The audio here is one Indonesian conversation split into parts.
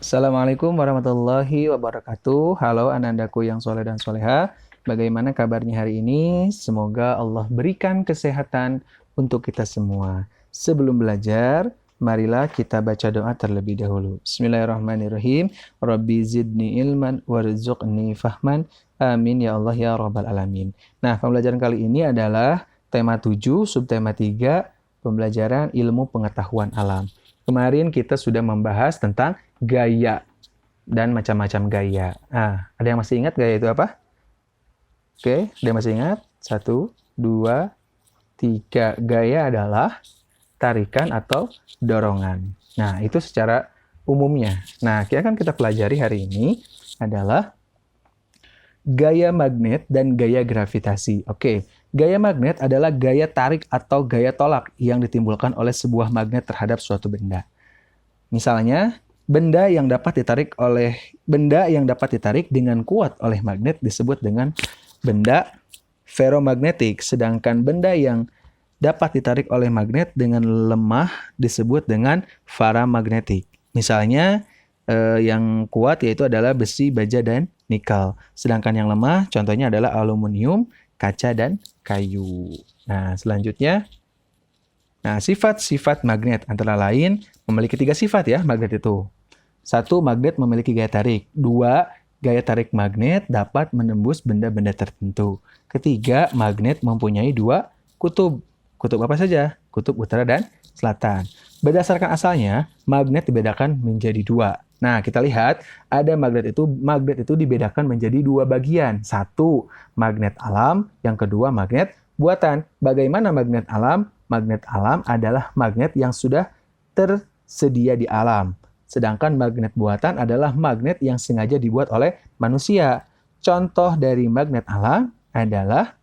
Assalamualaikum warahmatullahi wabarakatuh. Halo anandaku yang soleh dan soleha. Bagaimana kabarnya hari ini? Semoga Allah berikan kesehatan untuk kita semua. Sebelum belajar, marilah kita baca doa terlebih dahulu. Bismillahirrahmanirrahim. Rabbi zidni ilman warzuqni fahman. Amin ya Allah ya Rabbal Alamin. Nah, pembelajaran kali ini adalah tema 7, subtema 3, pembelajaran ilmu pengetahuan alam. Kemarin kita sudah membahas tentang gaya dan macam-macam gaya. Nah, ada yang masih ingat gaya itu apa? Oke, ada yang masih ingat? 1, 2, 3. Gaya adalah tarikan atau dorongan. Nah, itu secara umumnya. Nah, yang akan kita pelajari hari ini adalah gaya magnet dan gaya gravitasi. Oke, gaya magnet adalah gaya tarik atau gaya tolak yang ditimbulkan oleh sebuah magnet terhadap suatu benda. Misalnya, benda yang dapat ditarik dengan kuat oleh magnet disebut dengan benda ferromagnetik, sedangkan benda yang dapat ditarik oleh magnet dengan lemah disebut dengan paramagnetik. Misalnya, yang kuat yaitu adalah besi, baja, dan nikel. Sedangkan yang lemah contohnya adalah aluminium, kaca, dan kayu. Nah, selanjutnya, sifat-sifat magnet antara lain memiliki 3 sifat ya magnet itu. 1. Magnet memiliki gaya tarik. 2. Gaya tarik magnet dapat menembus benda-benda tertentu. Ketiga, magnet mempunyai 2 kutub. Kutub apa saja? Kutub utara dan selatan. Berdasarkan asalnya, magnet dibedakan menjadi 2. Nah, kita lihat ada magnet itu dibedakan menjadi 2 bagian. 1. Magnet alam, yang kedua magnet buatan. Bagaimana magnet alam? Magnet alam adalah magnet yang sudah tersedia di alam. Sedangkan magnet buatan adalah magnet yang sengaja dibuat oleh manusia. Contoh dari magnet alam adalah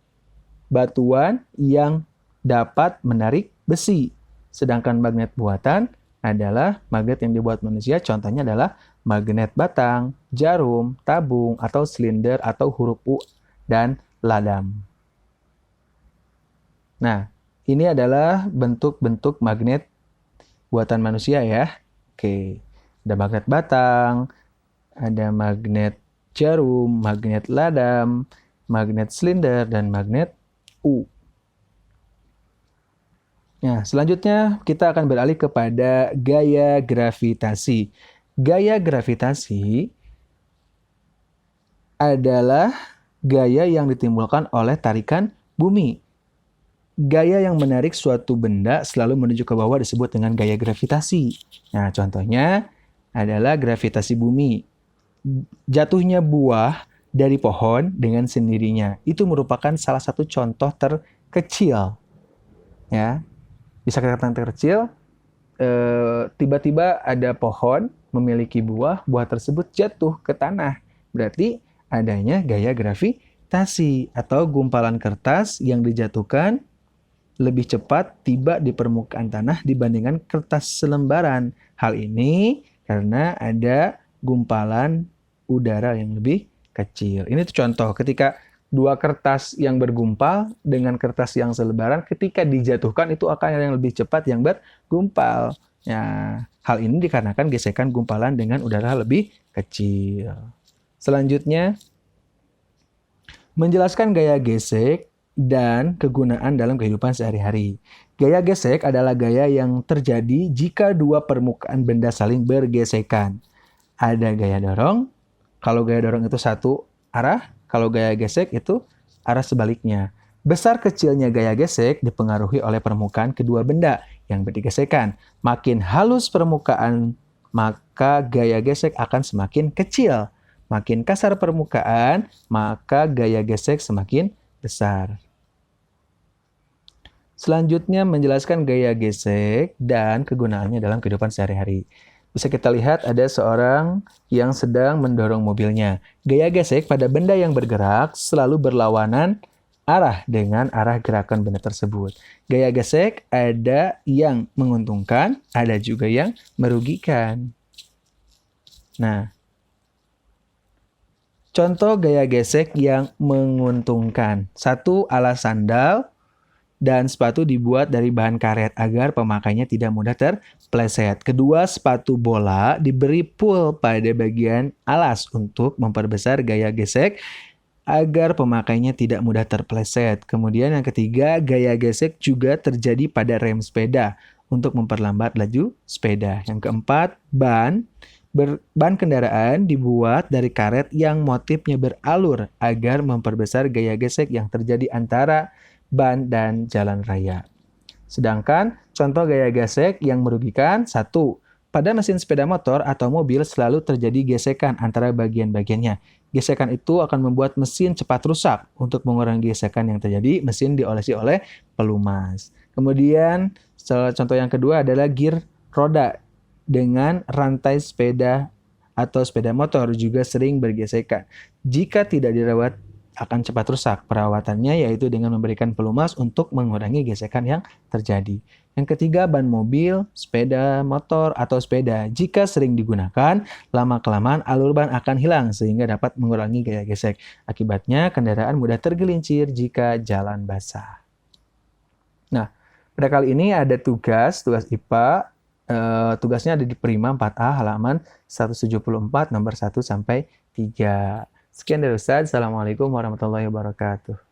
batuan yang dapat menarik besi. Sedangkan magnet buatan adalah magnet yang dibuat manusia. Contohnya adalah magnet batang, jarum, tabung, atau silinder, atau huruf U dan ladam. Nah, ini adalah bentuk-bentuk magnet buatan manusia ya. Oke, ada magnet batang, ada magnet jarum, magnet ladam, magnet silinder, dan magnet U. Nah, selanjutnya kita akan beralih kepada gaya gravitasi. Gaya gravitasi adalah gaya yang ditimbulkan oleh tarikan bumi. Gaya yang menarik suatu benda selalu menuju ke bawah disebut dengan gaya gravitasi. Nah, contohnya adalah gravitasi bumi. Jatuhnya buah dari pohon dengan sendirinya. Itu merupakan salah satu contoh terkecil. Ya, bisa katakan terkecil, tiba-tiba ada pohon memiliki buah tersebut jatuh ke tanah. Berarti adanya gaya gravitasi atau gumpalan kertas yang dijatuhkan lebih cepat tiba di permukaan tanah dibandingkan kertas selembaran. Hal ini karena ada gumpalan udara yang lebih kecil. Ini tuh contoh ketika 2 kertas yang bergumpal dengan kertas yang selebaran, ketika dijatuhkan itu akan yang lebih cepat yang bergumpal. Ya, hal ini dikarenakan gesekan gumpalan dengan udara lebih kecil. Selanjutnya, menjelaskan gaya gesek dan kegunaan dalam kehidupan sehari-hari. Gaya gesek adalah gaya yang terjadi jika 2 permukaan benda saling bergesekan. Ada gaya dorong. Kalau gaya dorong itu satu arah, kalau gaya gesek itu arah sebaliknya. Besar kecilnya gaya gesek dipengaruhi oleh permukaan kedua benda yang bergesekan. Makin halus permukaan, maka gaya gesek akan semakin kecil. Makin kasar permukaan, maka gaya gesek semakin besar. Selanjutnya menjelaskan gaya gesek dan kegunaannya dalam kehidupan sehari-hari. Bisa kita lihat ada seorang yang sedang mendorong mobilnya. Gaya gesek pada benda yang bergerak selalu berlawanan arah dengan arah gerakan benda tersebut. Gaya gesek ada yang menguntungkan, ada juga yang merugikan. Nah, contoh gaya gesek yang menguntungkan. 1. Alas sandal dan sepatu dibuat dari bahan karet agar pemakainya tidak mudah pleset. Kedua, sepatu bola diberi pul pada bagian alas untuk memperbesar gaya gesek agar pemakainya tidak mudah terpleset. Kemudian yang ketiga, gaya gesek juga terjadi pada rem sepeda untuk memperlambat laju sepeda. Yang keempat, ban kendaraan dibuat dari karet yang motifnya beralur agar memperbesar gaya gesek yang terjadi antara ban dan jalan raya. Sedangkan contoh gaya gesek yang merugikan, 1. Pada mesin sepeda motor atau mobil selalu terjadi gesekan antara bagian-bagiannya. Gesekan itu akan membuat mesin cepat rusak. Untuk mengurangi gesekan yang terjadi, mesin diolesi oleh pelumas. Kemudian contoh yang kedua adalah gir roda dengan rantai sepeda atau sepeda motor juga sering bergesekan. Jika tidak dirawat akan cepat rusak. Perawatannya yaitu dengan memberikan pelumas untuk mengurangi gesekan yang terjadi. Yang ketiga, ban mobil, sepeda motor, atau sepeda. Jika sering digunakan, lama-kelamaan alur ban akan hilang sehingga dapat mengurangi gaya gesek. Akibatnya, kendaraan mudah tergelincir jika jalan basah. Nah, pada kali ini ada tugas IPA. Tugasnya ada di Prima 4A halaman 174 nomor 1 sampai 3. Sekian dari Ustaz. Assalamualaikum warahmatullahi wabarakatuh.